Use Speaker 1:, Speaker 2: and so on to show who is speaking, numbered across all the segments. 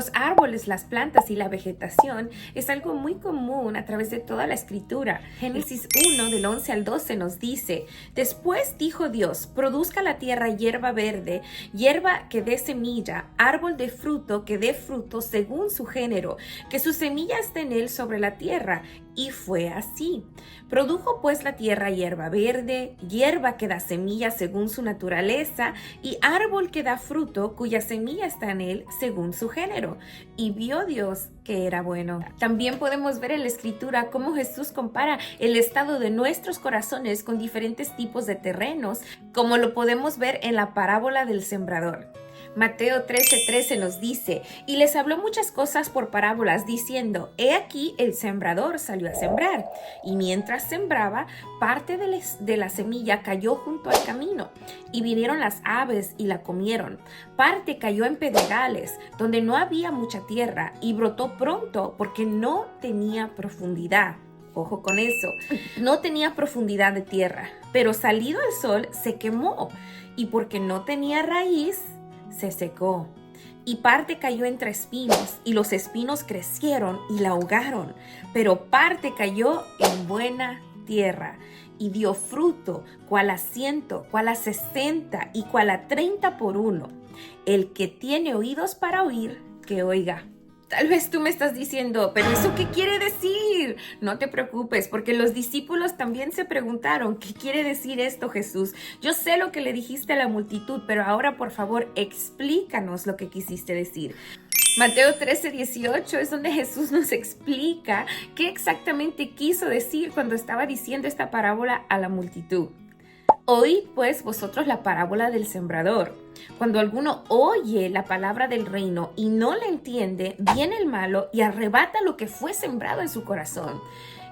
Speaker 1: Los árboles, las plantas y la vegetación es algo muy común a través de toda la escritura. Génesis 1 del 11 al 12 nos dice: después dijo Dios, produzca la tierra hierba verde, hierba que dé semilla, árbol de fruto que dé fruto según su género, que su semilla esté en él sobre la tierra. Y fue así. Produjo pues la tierra hierba verde, hierba que da semilla según su naturaleza, y árbol que da fruto cuya semilla está en él según su género. Y vio Dios que era bueno. También podemos ver en la escritura cómo Jesús compara el estado de nuestros corazones con diferentes tipos de terrenos, como lo podemos ver en la parábola del sembrador. Mateo 13:13 nos dice: y les habló muchas cosas por parábolas, diciendo: he aquí el sembrador salió a sembrar, y mientras sembraba, parte de la semilla cayó junto al camino, y vinieron las aves y la comieron. Parte cayó en pedregales, donde no había mucha tierra, y brotó pronto porque no tenía profundidad. Ojo con eso, no tenía profundidad de tierra, pero salido el sol se quemó, y porque no tenía raíz, se secó. Y parte cayó entre espinos, y los espinos crecieron y la ahogaron. Pero parte cayó en buena tierra, y dio fruto, cual a 100, cual a 60, y cual a 30 por uno. El que tiene oídos para oír, que oiga. Tal vez tú me estás diciendo: ¿pero eso qué quiere decir? No te preocupes, porque los discípulos también se preguntaron: ¿qué quiere decir esto, Jesús? Yo sé lo que le dijiste a la multitud, pero ahora por favor explícanos lo que quisiste decir. Mateo 13:18 es donde Jesús nos explica qué exactamente quiso decir cuando estaba diciendo esta parábola a la multitud. Oíd pues vosotros la parábola del sembrador. Cuando alguno oye la palabra del reino y no la entiende, viene el malo y arrebata lo que fue sembrado en su corazón.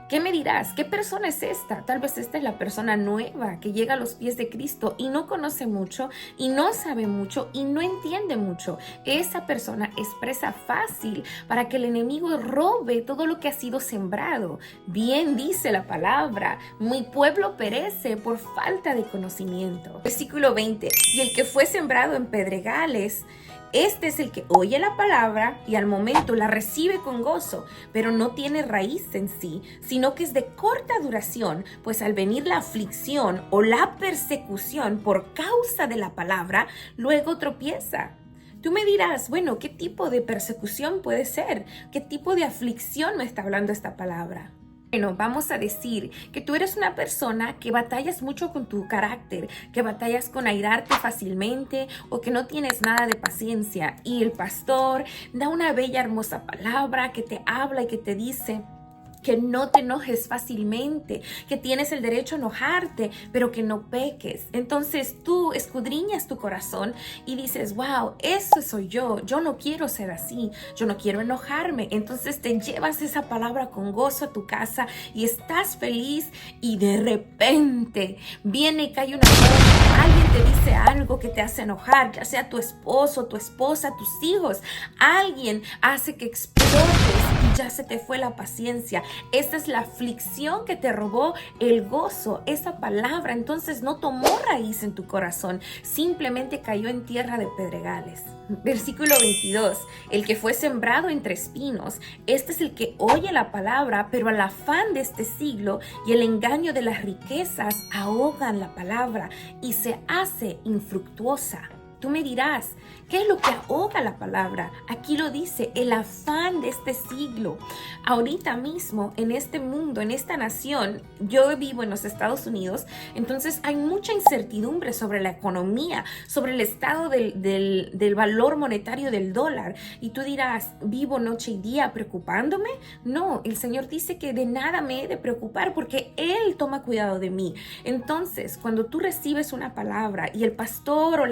Speaker 1: ¿Qué me dirás? ¿Qué persona es esta? Tal vez esta es la persona nueva que llega a los pies de Cristo y no conoce mucho, y no sabe mucho, y no entiende mucho. Esa persona es presa fácil para que el enemigo robe todo lo que ha sido sembrado. Bien dice la palabra: mi pueblo perece por falta de conocimiento. Versículo 20. Y el que fue sembrado en pedregales, este es el que oye la palabra y al momento la recibe con gozo, pero no tiene raíz en sí, sino que es de corta duración, pues al venir la aflicción o la persecución por causa de la palabra, luego tropieza. Tú me dirás: bueno, ¿qué tipo de persecución puede ser? ¿Qué tipo de aflicción me está hablando esta palabra? Bueno, vamos a decir que tú eres una persona que batallas mucho con tu carácter, que batallas con airarte fácilmente, o que no tienes nada de paciencia, y el pastor da una bella, hermosa palabra que te habla y que te dice que no te enojes fácilmente, que tienes el derecho a enojarte, pero que no peques. Entonces tú escudriñas tu corazón y dices: wow, eso soy yo no quiero ser así, yo no quiero enojarme. Entonces te llevas esa palabra con gozo a tu casa y estás feliz, y de repente viene y cae una cosa, alguien te dice algo que te hace enojar, ya sea tu esposo, tu esposa, tus hijos. Alguien hace que explotes y ya se te fue la paciencia. Esta es la aflicción que te robó el gozo, esa palabra. Entonces no tomó raíz en tu corazón, simplemente cayó en tierra de pedregales. Versículo 22. El que fue sembrado entre espinos, este es el que oye la palabra, pero al afán de este siglo y el engaño de las riquezas ahogan la palabra y se hace infructuosa. Tú me dirás: ¿qué es lo que ahoga la palabra? Aquí lo dice: el afán de este siglo. Ahorita mismo, en este mundo, en esta nación, yo vivo en los Estados Unidos, entonces hay mucha incertidumbre sobre la economía, sobre el estado del valor monetario del dólar. Y tú dirás: ¿vivo noche y día preocupándome? No, el Señor dice que de nada me he de preocupar porque Él toma cuidado de mí. Entonces, cuando tú recibes una palabra y el pastor o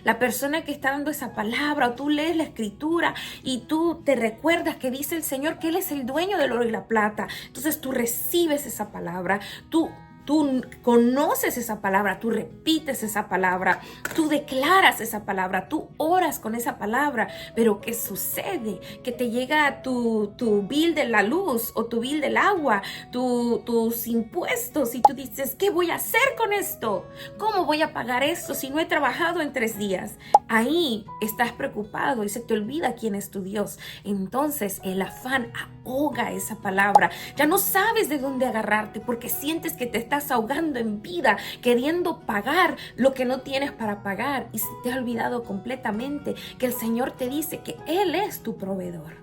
Speaker 1: la persona que está dando esa palabra, o tú lees la escritura y tú te recuerdas que dice el Señor que Él es el dueño del oro y la plata, entonces tú recibes esa palabra, tú tú conoces esa palabra, tú repites esa palabra, tú declaras esa palabra, tú oras con esa palabra, pero ¿qué sucede? Que te llega tu bill de la luz o tu bill del agua, tus impuestos, y tú dices, ¿qué voy a hacer con esto? ¿Cómo voy a pagar esto si no he trabajado en 3 días? Ahí estás preocupado y se te olvida quién es tu Dios. Entonces el afán ahoga esa palabra. Ya no sabes de dónde agarrarte porque sientes que te estás ahogando en vida, queriendo pagar lo que no tienes para pagar, y se te ha olvidado completamente que el Señor te dice que Él es tu proveedor.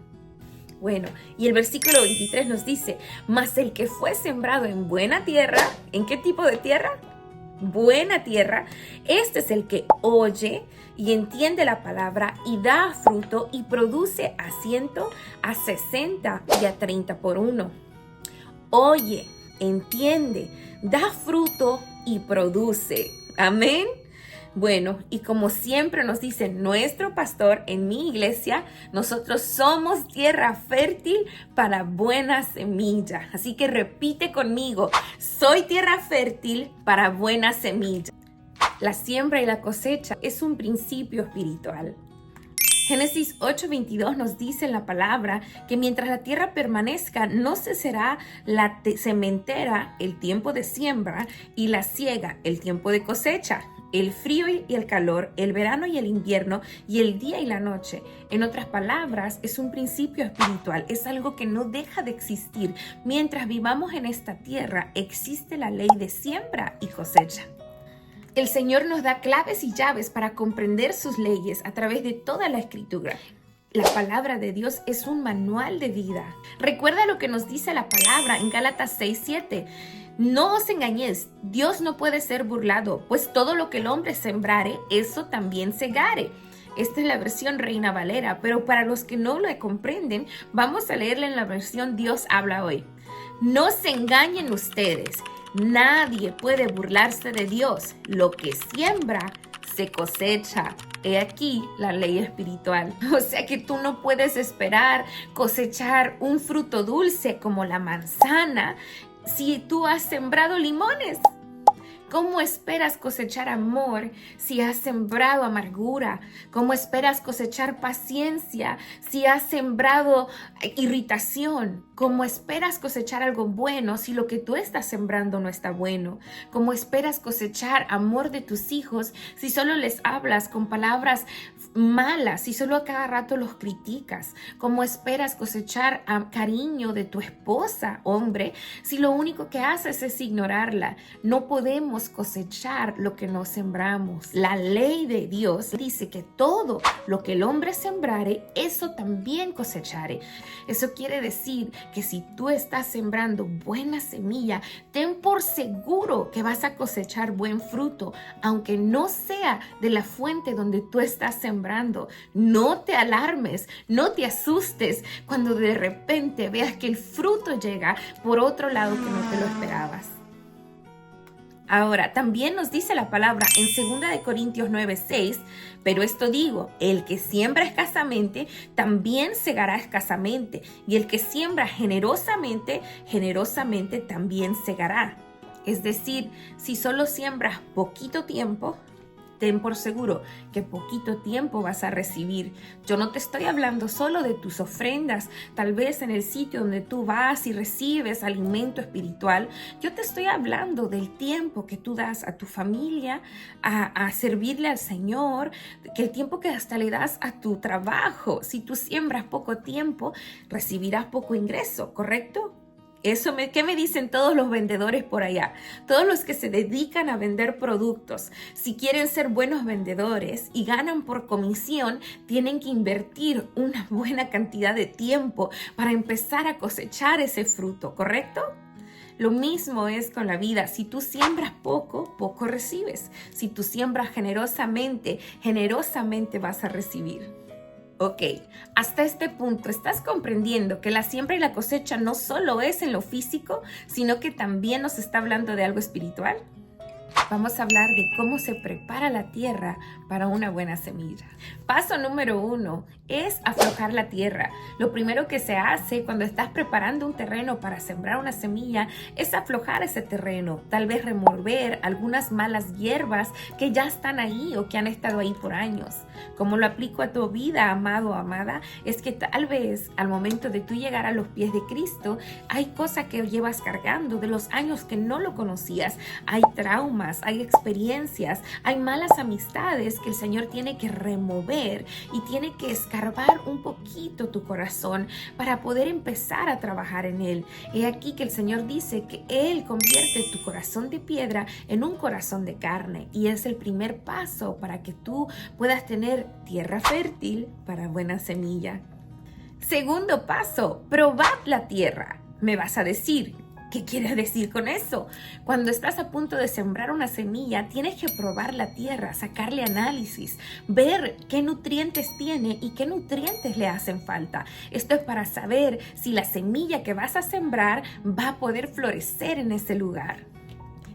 Speaker 1: Bueno, y el versículo 23 nos dice, mas el que fue sembrado en buena tierra, ¿en qué tipo de tierra? Buena tierra, este es el que oye y entiende la palabra y da fruto y produce a 100, a 60 y a 30 por uno. Oye, entiende, da fruto y produce. Amén. Bueno, y como siempre nos dice nuestro pastor en mi iglesia, nosotros somos tierra fértil para buena semilla. Así que repite conmigo, soy tierra fértil para buena semilla. La siembra y la cosecha es un principio espiritual. Génesis 8:22 nos dice en la palabra que mientras la tierra permanezca, no cesará la sementera, el tiempo de siembra, y la siega, el tiempo de cosecha, el frío y el calor, el verano y el invierno, y el día y la noche. En otras palabras, es un principio espiritual, es algo que no deja de existir. Mientras vivamos en esta tierra, existe la ley de siembra y cosecha. El Señor nos da claves y llaves para comprender sus leyes a través de toda la Escritura. La palabra de Dios es un manual de vida. Recuerda lo que nos dice la palabra en Gálatas 6:7. No os engañéis, Dios no puede ser burlado, pues todo lo que el hombre sembrare, eso también segare. Esta es la versión Reina Valera, pero para los que no lo comprenden, vamos a leerla en la versión Dios habla hoy. No se engañen ustedes, nadie puede burlarse de Dios. Lo que siembra, se cosecha. He aquí la ley espiritual. O sea que tú no puedes esperar cosechar un fruto dulce como la manzana si tú has sembrado limones. ¿Cómo esperas cosechar amor si has sembrado amargura? ¿Cómo esperas cosechar paciencia si has sembrado irritación? ¿Cómo esperas cosechar algo bueno si lo que tú estás sembrando no está bueno? ¿Cómo esperas cosechar amor de tus hijos si solo les hablas con palabras malas, si solo a cada rato los criticas? ¿Cómo esperas cosechar cariño de tu esposa, hombre, si lo único que haces es ignorarla? No podemos cosechar lo que no sembramos. La ley de Dios dice que todo lo que el hombre sembrare, eso también cosechare. Eso quiere decir que si tú estás sembrando buena semilla, ten por seguro que vas a cosechar buen fruto, aunque no sea de la fuente donde tú estás sembrando. No te alarmes, no te asustes cuando de repente veas que el fruto llega por otro lado que no te lo esperabas. Ahora, también nos dice la palabra en 2 Corintios 9:6, pero esto digo, el que siembra escasamente, también segará escasamente, y el que siembra generosamente, generosamente también segará. Es decir, si solo siembras poquito tiempo, ten por seguro que poquito tiempo vas a recibir. Yo no te estoy hablando solo de tus ofrendas, tal vez en el sitio donde tú vas y recibes alimento espiritual. Yo te estoy hablando del tiempo que tú das a tu familia, a servirle al Señor, que el tiempo que hasta le das a tu trabajo. Si tú siembras poco tiempo, recibirás poco ingreso, ¿correcto? ¿Qué me dicen todos los vendedores por allá? Todos los que se dedican a vender productos. Si quieren ser buenos vendedores y ganan por comisión, tienen que invertir una buena cantidad de tiempo para empezar a cosechar ese fruto, ¿correcto? Lo mismo es con la vida. Si tú siembras poco, poco recibes. Si tú siembras generosamente, generosamente vas a recibir. Ok, hasta este punto, ¿estás comprendiendo que la siembra y la cosecha no solo es en lo físico, sino que también nos está hablando de algo espiritual? Vamos a hablar de cómo se prepara la tierra para una buena semilla. Paso número 1 es aflojar la tierra. Lo primero que se hace cuando estás preparando un terreno para sembrar una semilla es aflojar ese terreno. Tal vez remover algunas malas hierbas que ya están ahí o que han estado ahí por años. Como lo aplico a tu vida, amado o amada, es que tal vez al momento de tú llegar a los pies de Cristo, hay cosas que llevas cargando de los años que no lo conocías. Hay traumas, hay experiencias, hay malas amistades que el Señor tiene que remover y tiene que escarbar un poquito tu corazón para poder empezar a trabajar en él. He aquí que el Señor dice que Él convierte tu corazón de piedra en un corazón de carne, y es el primer paso para que tú puedas tener tierra fértil para buena semilla. Segundo paso, probad la tierra. Me vas a decir, ¿qué quieres decir con eso? Cuando estás a punto de sembrar una semilla, tienes que probar la tierra, sacarle análisis, ver qué nutrientes tiene y qué nutrientes le hacen falta. Esto es para saber si la semilla que vas a sembrar va a poder florecer en ese lugar.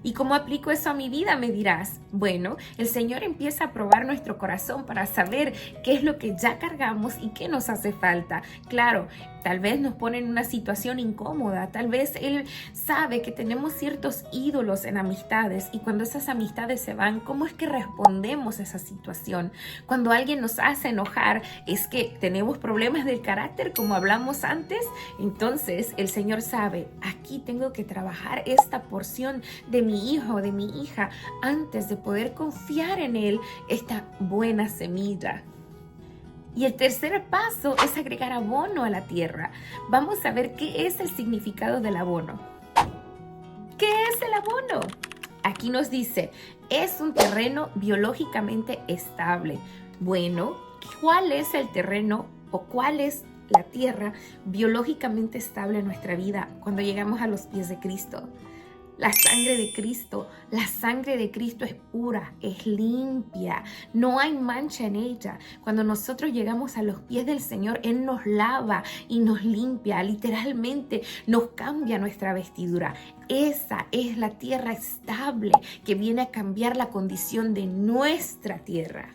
Speaker 1: ¿Y cómo aplico eso a mi vida? Me dirás. Bueno, el Señor empieza a probar nuestro corazón para saber qué es lo que ya cargamos y qué nos hace falta. Claro, tal vez nos pone en una situación incómoda, tal vez Él sabe que tenemos ciertos ídolos en amistades, y cuando esas amistades se van, ¿cómo es que respondemos a esa situación? Cuando alguien nos hace enojar, ¿es que tenemos problemas del carácter como hablamos antes? Entonces el Señor sabe, aquí tengo que trabajar esta porción de mi hijo o de mi hija antes de poder confiar en Él, esta buena semilla. Y el tercer paso es agregar abono a la tierra. Vamos a ver qué es el significado del abono. ¿Qué es el abono? Aquí nos dice, es un terreno biológicamente estable. Bueno, ¿cuál es el terreno o cuál es la tierra biológicamente estable en nuestra vida cuando llegamos a los pies de Cristo? La sangre de Cristo. La sangre de Cristo es pura, es limpia, no hay mancha en ella. Cuando nosotros llegamos a los pies del Señor, Él nos lava y nos limpia, literalmente nos cambia nuestra vestidura. Esa es la tierra estable que viene a cambiar la condición de nuestra tierra.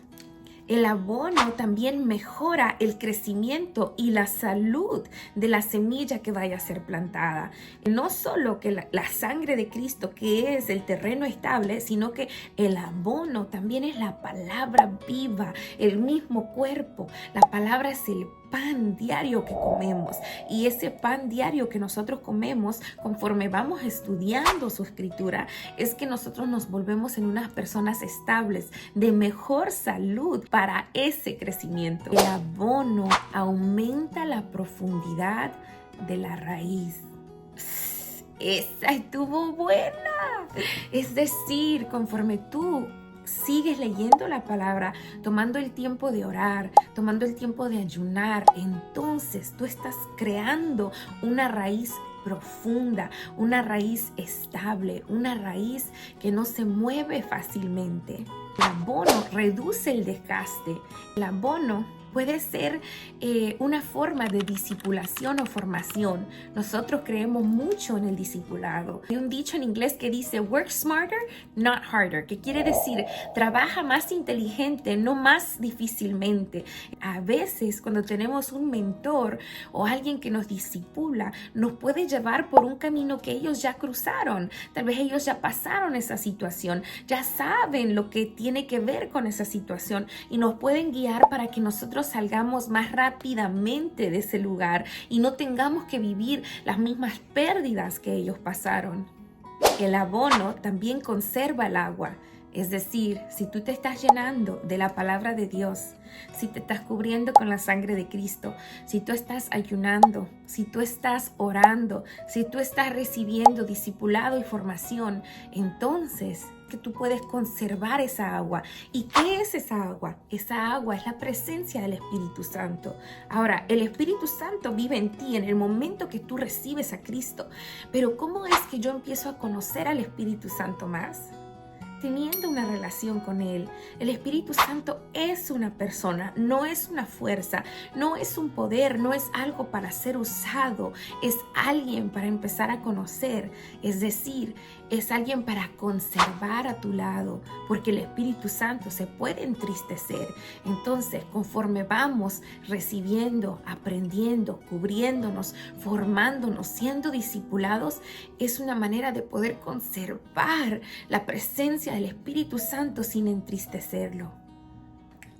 Speaker 1: El abono también mejora el crecimiento y la salud de la semilla que vaya a ser plantada. No solo que la sangre de Cristo, que es el terreno estable, sino que el abono también es la palabra viva, el mismo cuerpo. La palabra es el pan diario que comemos, y ese pan diario que nosotros comemos conforme vamos estudiando su escritura es que nosotros nos volvemos en unas personas estables de mejor salud para ese crecimiento. El abono aumenta la profundidad de la raíz. Esa estuvo buena. Es decir, conforme tú sigues leyendo la palabra, tomando el tiempo de orar, tomando el tiempo de ayunar, entonces tú estás creando una raíz profunda, una raíz estable, una raíz que no se mueve fácilmente. El abono reduce el desgaste. El abono puede ser una forma de discipulación o formación. Nosotros creemos mucho en el discipulado. Hay un dicho en inglés que dice work smarter, not harder, que quiere decir trabaja más inteligente, no más difícilmente. A veces cuando tenemos un mentor o alguien que nos discipula, nos puede llevar por un camino que ellos ya cruzaron. Tal vez ellos ya pasaron esa situación, ya saben lo que tiene que ver con esa situación, y nos pueden guiar para que nosotros salgamos más rápidamente de ese lugar y no tengamos que vivir las mismas pérdidas que ellos pasaron. El abono también conserva el agua. Es decir, si tú te estás llenando de la palabra de Dios, si te estás cubriendo con la sangre de Cristo, si tú estás ayunando, si tú estás orando, si tú estás recibiendo discipulado y formación, entonces que tú puedes conservar esa agua. ¿Y qué es esa agua? Esa agua es la presencia del Espíritu Santo. Ahora, el Espíritu Santo vive en ti en el momento que tú recibes a Cristo. Pero ¿cómo es que yo empiezo a conocer al Espíritu Santo más? Teniendo una relación con Él. El Espíritu Santo es una persona, no es una fuerza, no es un poder, no es algo para ser usado, es alguien para empezar a conocer. Es decir, es alguien para conservar a tu lado, porque el Espíritu Santo se puede entristecer. Entonces, conforme vamos recibiendo, aprendiendo, cubriéndonos, formándonos, siendo discipulados, es una manera de poder conservar la presencia del Espíritu Santo sin entristecerlo.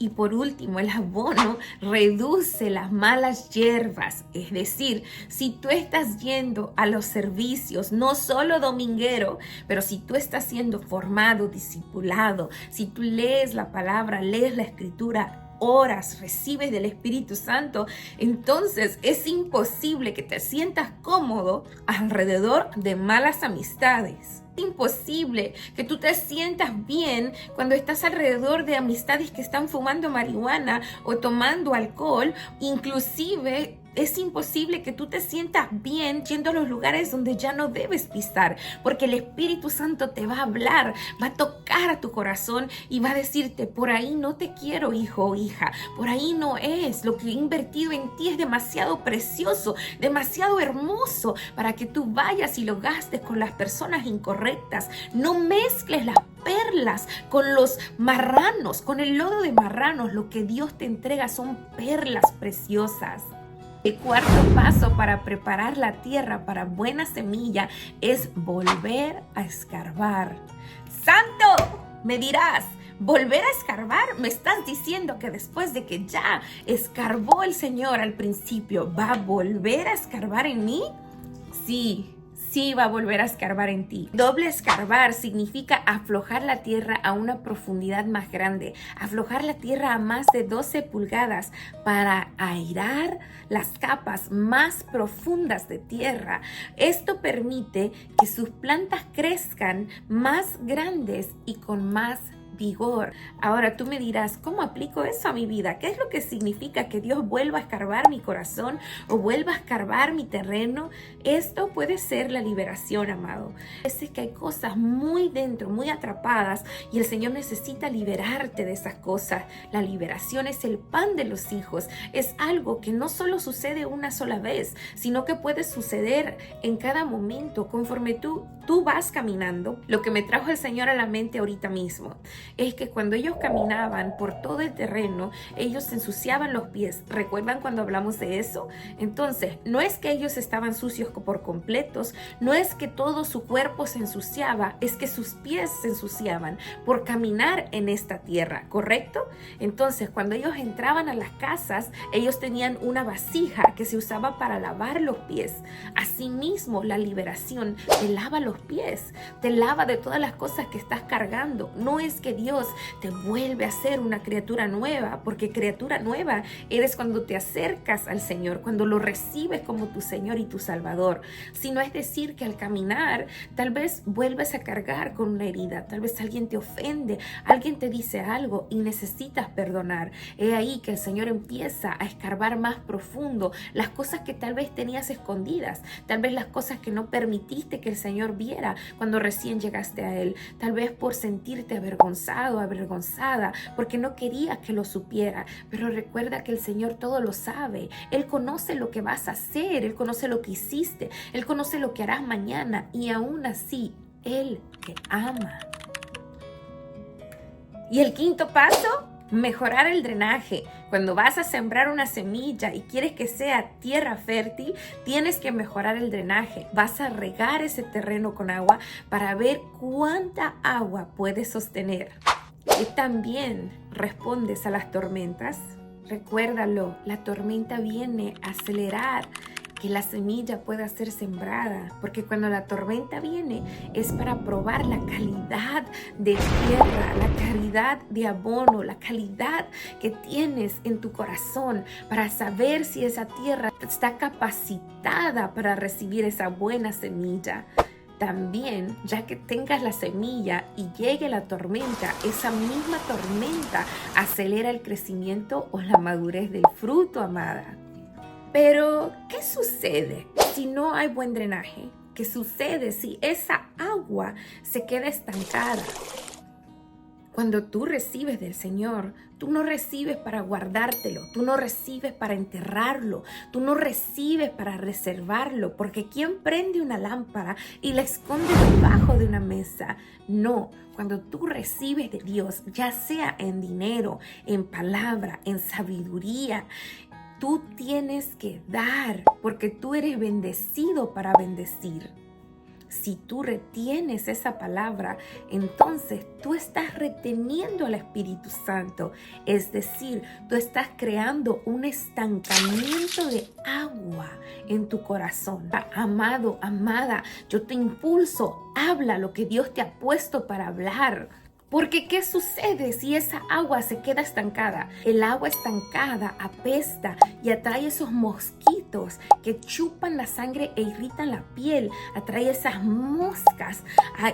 Speaker 1: Y por último, el abono reduce las malas hierbas. Es decir, si tú estás yendo a los servicios, no solo dominguero, pero si tú estás siendo formado, discipulado, si tú lees la palabra, lees la escritura, oras, recibes del Espíritu Santo, entonces es imposible que te sientas cómodo alrededor de malas amistades. Es imposible que tú te sientas bien cuando estás alrededor de amistades que están fumando marihuana o tomando alcohol. Inclusive es imposible que tú te sientas bien yendo a los lugares donde ya no debes pisar, porque el Espíritu Santo te va a hablar, va a tocar a tu corazón y va a decirte: por ahí no te quiero, hijo o hija, por ahí no es. Lo que he invertido en ti es demasiado precioso, demasiado hermoso para que tú vayas y lo gastes con las personas incorrectas. No mezcles las perlas con los marranos, con el lodo de marranos. Lo que Dios te entrega son perlas preciosas. El cuarto paso para preparar la tierra para buena semilla es volver a escarbar. ¡Santo! Me dirás, ¿volver a escarbar? ¿Me estás diciendo que después de que ya escarbó el Señor al principio, va a volver a escarbar en mí? Sí, va a volver a escarbar en ti. Doble escarbar significa aflojar la tierra a una profundidad más grande, aflojar la tierra a más de 12 pulgadas para airar las capas más profundas de tierra. Esto permite que sus plantas crezcan más grandes y con más vigor. Ahora tú me dirás, ¿cómo aplico eso a mi vida? ¿Qué es lo que significa que Dios vuelva a escarbar mi corazón o vuelva a escarbar mi terreno? Esto puede ser la liberación, amado. Es que hay cosas muy dentro, muy atrapadas, y el Señor necesita liberarte de esas cosas. La liberación es el pan de los hijos. Es algo que no solo sucede una sola vez, sino que puede suceder en cada momento conforme tú vas caminando. Lo que me trajo el Señor a la mente ahorita mismo es que cuando ellos caminaban por todo el terreno, ellos se ensuciaban los pies. ¿Recuerdan cuando hablamos de eso? Entonces, no es que ellos estaban sucios por completos, no es que todo su cuerpo se ensuciaba, es que sus pies se ensuciaban por caminar en esta tierra, ¿correcto? Entonces, cuando ellos entraban a las casas, ellos tenían una vasija que se usaba para lavar los pies. Asimismo, la liberación te lava los pies, te lava de todas las cosas que estás cargando. No es que Dios te vuelve a ser una criatura nueva, porque criatura nueva eres cuando te acercas al Señor, cuando lo recibes como tu Señor y tu Salvador. Sino es decir que al caminar, tal vez vuelves a cargar con una herida, tal vez alguien te ofende, alguien te dice algo y necesitas perdonar. Es ahí que el Señor empieza a escarbar más profundo las cosas que tal vez tenías escondidas, tal vez las cosas que no permitiste que el Señor viera cuando recién llegaste a Él, tal vez por sentirte avergonzado, avergonzada, porque no querías que lo supiera. Pero recuerda que el Señor todo lo sabe. Él conoce lo que vas a hacer, Él conoce lo que hiciste, Él conoce lo que harás mañana, y aún así Él te ama. Y el quinto paso, mejorar el drenaje. Cuando vas a sembrar una semilla y quieres que sea tierra fértil, tienes que mejorar el drenaje. Vas a regar ese terreno con agua para ver cuánta agua puedes sostener. Y también respondes a las tormentas. Recuérdalo, la tormenta viene a acelerar que la semilla pueda ser sembrada, porque cuando la tormenta viene es para probar la calidad de tierra, la calidad de abono, la calidad que tienes en tu corazón, para saber si esa tierra está capacitada para recibir esa buena semilla. También, ya que tengas la semilla y llegue la tormenta, esa misma tormenta acelera el crecimiento o la madurez del fruto, amada. Pero, ¿qué sucede si no hay buen drenaje? ¿Qué sucede si esa agua se queda estancada? Cuando tú recibes del Señor, tú no recibes para guardártelo, tú no recibes para enterrarlo, tú no recibes para reservarlo, porque ¿quién prende una lámpara y la esconde debajo de una mesa? No, cuando tú recibes de Dios, ya sea en dinero, en palabra, en sabiduría, tú tienes que dar, porque tú eres bendecido para bendecir. Si tú retienes esa palabra, entonces tú estás reteniendo al Espíritu Santo. Es decir, tú estás creando un estancamiento de agua en tu corazón. Amado, amada, yo te impulso, habla lo que Dios te ha puesto para hablar. Porque ¿qué sucede si esa agua se queda estancada? El agua estancada apesta y atrae esos mosquitos que chupan la sangre e irritan la piel. Atrae esas moscas a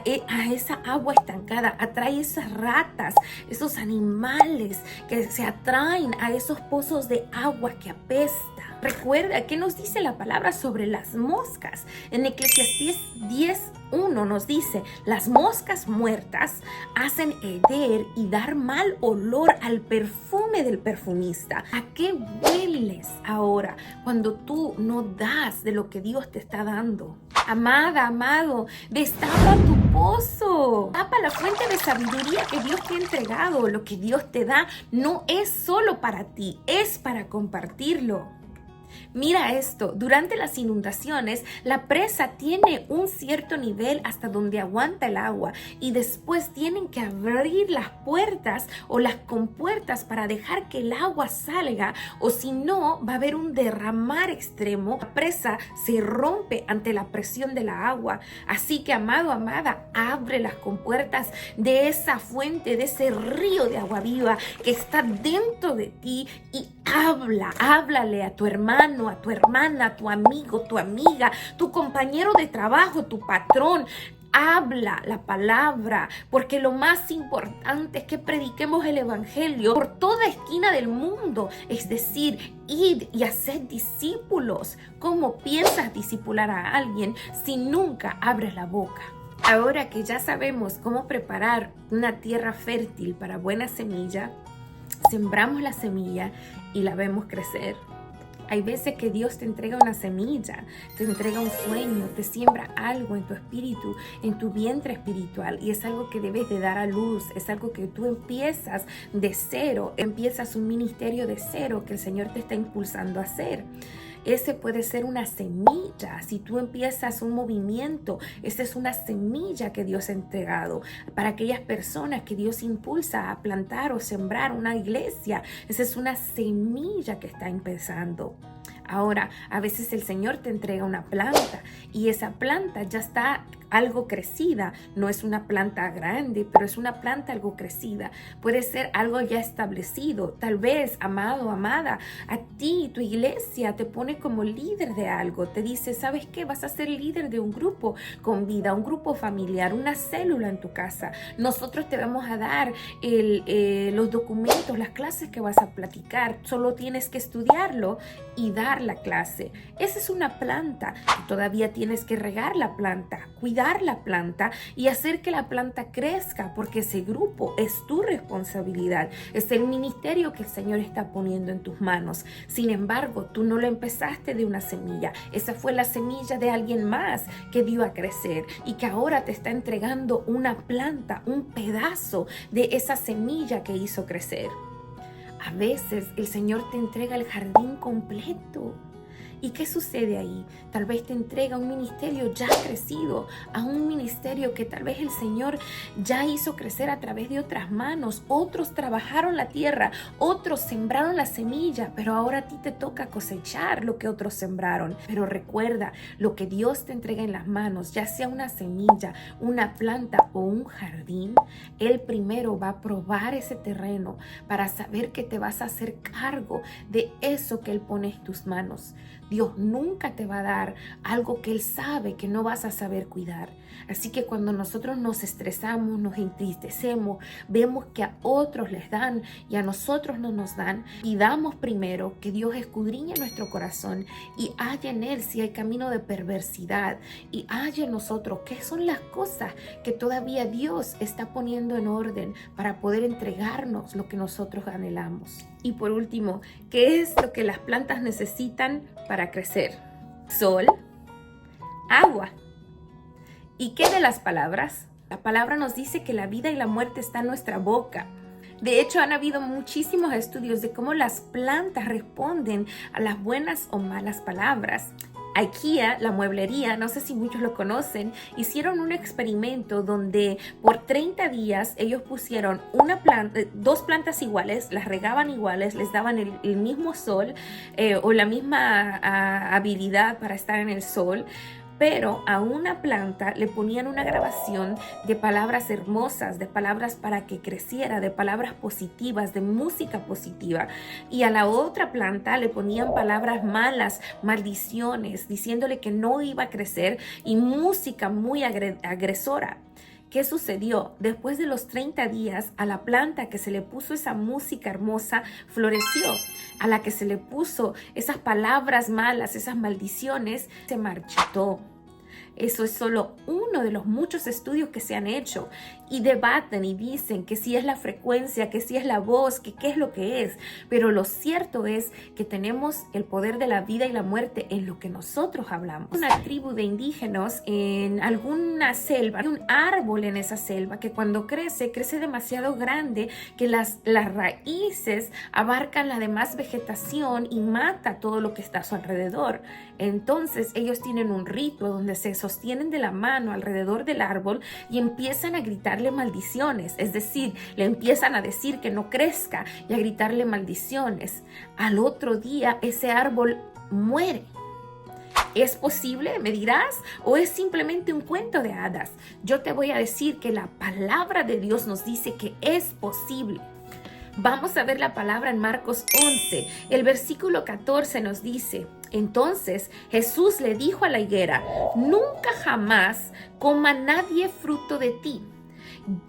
Speaker 1: esa agua estancada. Atrae esas ratas, esos animales que se atraen a esos pozos de agua que apesta. Recuerda que nos dice la palabra sobre las moscas. En Eclesiastés 10:1 nos dice, las moscas muertas hacen heder y dar mal olor al perfume del perfumista. ¿A qué hueles ahora cuando tú no das de lo que Dios te está dando? Amada, amado, destapa tu pozo. Tapa la fuente de sabiduría que Dios te ha entregado. Lo que Dios te da no es solo para ti, es para compartirlo. Mira esto, durante las inundaciones, la presa tiene un cierto nivel hasta donde aguanta el agua y después tienen que abrir las puertas o las compuertas para dejar que el agua salga, o si no, va a haber un derramar extremo. La presa se rompe ante la presión de la agua. Así que, amado, amada, abre las compuertas de esa fuente, de ese río de agua viva que está dentro de ti y háblale a tu hermano, a tu hermana, a tu amigo, tu amiga, tu compañero de trabajo, tu patrón. Habla la palabra, porque lo más importante es que prediquemos el evangelio por toda esquina del mundo. Es decir, id y haced discípulos. ¿Cómo piensas discipular a alguien si nunca abres la boca? Ahora que ya sabemos cómo preparar una tierra fértil para buena semilla, sembramos la semilla y la vemos crecer. Hay veces que Dios te entrega una semilla, te entrega un sueño, te siembra algo en tu espíritu, en tu vientre espiritual, y es algo que debes de dar a luz, es algo que tú empiezas de cero, empiezas un ministerio de cero que el Señor te está impulsando a hacer. Ese puede ser una semilla. Si tú empiezas un movimiento, esa es una semilla que Dios ha entregado para aquellas personas que Dios impulsa a plantar o sembrar una iglesia. Esa es una semilla que está empezando. Ahora, a veces el Señor te entrega una planta y esa planta ya está algo crecida. No es una planta grande, pero es una planta algo crecida. Puede ser algo ya establecido. Tal vez, amado, amada, a ti, tu iglesia te pone como líder de algo. Te dice, ¿sabes qué? Vas a ser líder de un grupo con vida, un grupo familiar, una célula en tu casa. Nosotros te vamos a dar los documentos, las clases que vas a platicar. Solo tienes que estudiarlo y dar la clase. Esa es una planta. Todavía tienes que regar la planta, cuidar la planta y hacer que la planta crezca, porque ese grupo es tu responsabilidad. Es el ministerio que el Señor está poniendo en tus manos. Sin embargo, tú no lo empezaste de una semilla. Esa fue la semilla de alguien más que dio a crecer y que ahora te está entregando una planta, un pedazo de esa semilla que hizo crecer. A veces el Señor te entrega el jardín completo. ¿Y qué sucede ahí? Tal vez te entrega un ministerio ya crecido, a un ministerio que tal vez el Señor ya hizo crecer a través de otras manos. Otros trabajaron la tierra, otros sembraron la semilla, pero ahora a ti te toca cosechar lo que otros sembraron. Pero recuerda, lo que Dios te entrega en las manos, ya sea una semilla, una planta o un jardín, Él primero va a probar ese terreno para saber que te vas a hacer cargo de eso que Él pone en tus manos. Dios nunca te va a dar algo que Él sabe que no vas a saber cuidar. Así que cuando nosotros nos estresamos, nos entristecemos, vemos que a otros les dan y a nosotros no nos dan, pidamos primero que Dios escudriñe nuestro corazón y haya en Él si hay camino de perversidad, y haya en nosotros qué son las cosas que todavía Dios está poniendo en orden para poder entregarnos lo que nosotros anhelamos. Y por último, ¿qué es lo que las plantas necesitan para crecer? Sol, agua. ¿Y qué de las palabras? La palabra nos dice que la vida y la muerte están en nuestra boca. De hecho, han habido muchísimos estudios de cómo las plantas responden a las buenas o malas palabras. IKEA, la mueblería, no sé si muchos lo conocen, hicieron un experimento donde por 30 días ellos pusieron dos plantas iguales, las regaban iguales, les daban el mismo sol o la misma habilidad para estar en el sol, pero a una planta le ponían una grabación de palabras hermosas, de palabras para que creciera, de palabras positivas, de música positiva. Y a la otra planta le ponían palabras malas, maldiciones, diciéndole que no iba a crecer y música muy agresora. ¿Qué sucedió? Después de los 30 días, a la planta que se le puso esa música hermosa, floreció. A la que se le puso esas palabras malas, esas maldiciones, se marchitó. Eso es solo uno de los muchos estudios que se han hecho y debaten y dicen que si es la frecuencia, que si es la voz, que qué es lo que es. Pero lo cierto es que tenemos el poder de la vida y la muerte en lo que nosotros hablamos. Una tribu de indígenas en alguna selva, hay un árbol en esa selva que cuando crece demasiado grande que las raíces abarcan la demás vegetación y mata todo lo que está a su alrededor. Entonces ellos tienen un rito donde se sostienen de la mano alrededor del árbol y empiezan a gritarle maldiciones, es decir, le empiezan a decir que no crezca y a gritarle maldiciones. Al otro día ese árbol muere. ¿Es posible, me dirás? ¿O es simplemente un cuento de hadas? Yo te voy a decir que la palabra de Dios nos dice que es posible. Vamos a ver la palabra en Marcos 11. El versículo 14 nos dice: entonces Jesús le dijo a la higuera: nunca jamás coma nadie fruto de ti.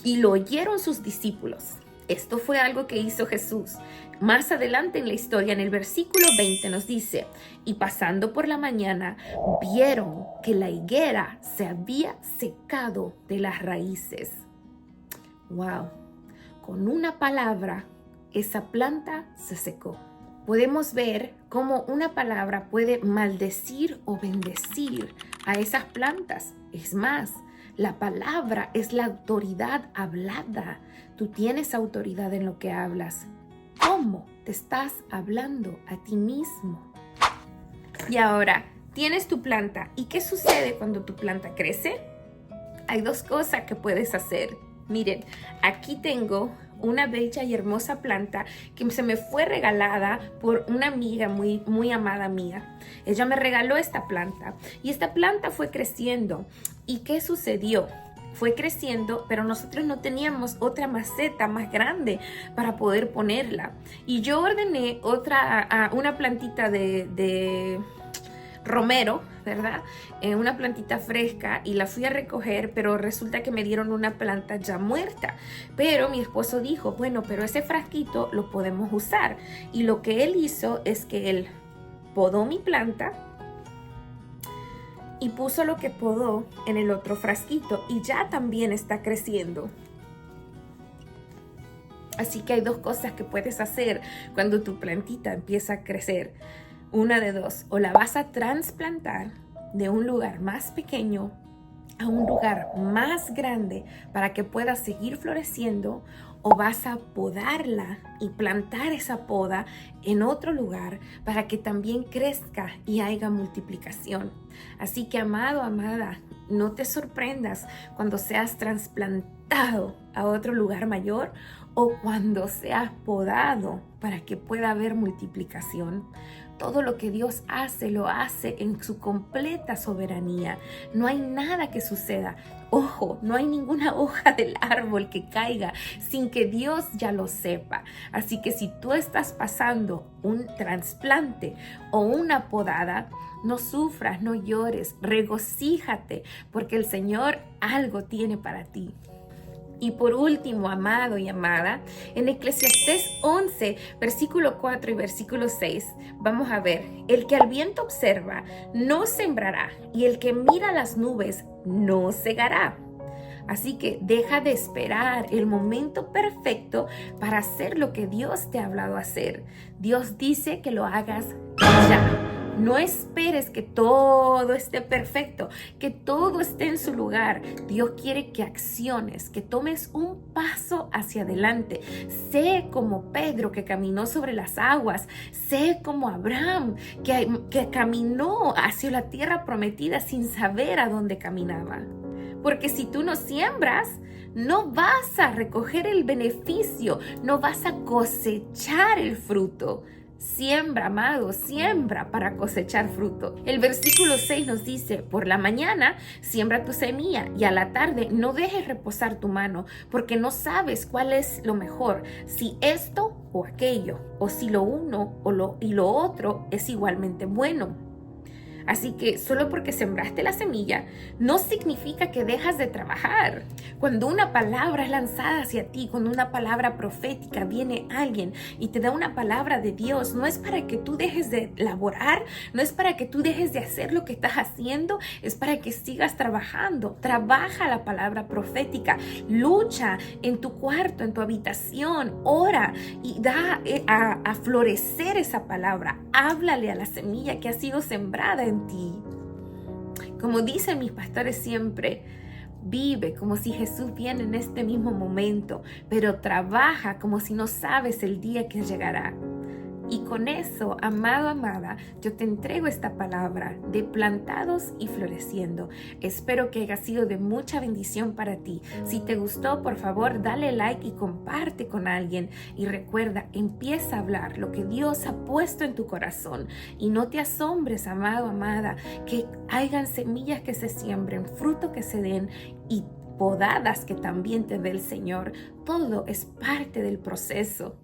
Speaker 1: Y lo oyeron sus discípulos. Esto fue algo que hizo Jesús. Más adelante en la historia, en el versículo 20 nos dice: y pasando por la mañana, vieron que la higuera se había secado de las raíces. ¡Wow! Con una palabra, esa planta se secó. Podemos ver cómo una palabra puede maldecir o bendecir a esas plantas. Es más, la palabra es la autoridad hablada. Tú tienes autoridad en lo que hablas. ¿Cómo te estás hablando a ti mismo? Y ahora, tienes tu planta. ¿Y qué sucede cuando tu planta crece? Hay dos cosas que puedes hacer. Miren, aquí tengo una bella y hermosa planta que se me fue regalada por una amiga muy amada mía. Ella me regaló esta planta y esta planta fue creciendo. ¿Y qué sucedió? Fue creciendo, pero nosotros no teníamos otra maceta más grande para poder ponerla. Y yo ordené una plantita de romero, ¿verdad? Una plantita fresca y la fui a recoger, pero resulta que me dieron una planta ya muerta. Pero mi esposo dijo, bueno, pero ese frasquito lo podemos usar. Y lo que él hizo es que él podó mi planta y puso lo que podó en el otro frasquito y ya también está creciendo. Así que hay dos cosas que puedes hacer cuando tu plantita empieza a crecer. Una de dos: o la vas a trasplantar de un lugar más pequeño a un lugar más grande para que pueda seguir floreciendo, o vas a podarla y plantar esa poda en otro lugar para que también crezca y haya multiplicación. Así que, amado, amada, no te sorprendas cuando seas trasplantado a otro lugar mayor o cuando seas podado para que pueda haber multiplicación. Todo lo que Dios hace, lo hace en su completa soberanía. No hay nada que suceda. Ojo, no hay ninguna hoja del árbol que caiga sin que Dios ya lo sepa. Así que si tú estás pasando un trasplante o una podada, no sufras, no llores, regocíjate, porque el Señor algo tiene para ti. Y por último, amado y amada, en Eclesiastés 11, versículo 4 y versículo 6, vamos a ver: el que al viento observa no sembrará, y el que mira las nubes no segará. Así que deja de esperar el momento perfecto para hacer lo que Dios te ha hablado hacer. Dios dice que lo hagas ya. No esperes que todo esté perfecto, que todo esté en su lugar. Dios quiere que acciones, que tomes un paso hacia adelante. Sé como Pedro, que caminó sobre las aguas. Sé como Abraham, que caminó hacia la tierra prometida sin saber a dónde caminaba. Porque si tú no siembras, no vas a recoger el beneficio, no vas a cosechar el fruto. Siembra, amado, siembra para cosechar fruto. El versículo 6 nos dice: por la mañana siembra tu semilla y a la tarde no dejes reposar tu mano, porque no sabes cuál es lo mejor, si esto o aquello, o si lo uno y lo otro es igualmente bueno. Así que solo porque sembraste la semilla no significa que dejas de trabajar. Cuando una palabra es lanzada hacia ti, cuando una palabra profética, viene alguien y te da una palabra de Dios, no es para que tú dejes de laborar, no es para que tú dejes de hacer lo que estás haciendo, es para que sigas trabajando. Trabaja la palabra profética, lucha en tu cuarto, en tu habitación, ora y da a florecer esa palabra. Háblale a la semilla que ha sido sembrada en ti. Como dicen mis pastores siempre, vive como si Jesús viene en este mismo momento, pero trabaja como si no sabes el día que llegará. Y con eso, amado, amada, yo te entrego esta palabra de plantados y floreciendo. Espero que haya sido de mucha bendición para ti. Si te gustó, por favor, dale like y comparte con alguien. Y recuerda, empieza a hablar lo que Dios ha puesto en tu corazón. Y no te asombres, amado, amada, que hayan semillas que se siembren, fruto que se den y podadas que también te dé el Señor. Todo es parte del proceso.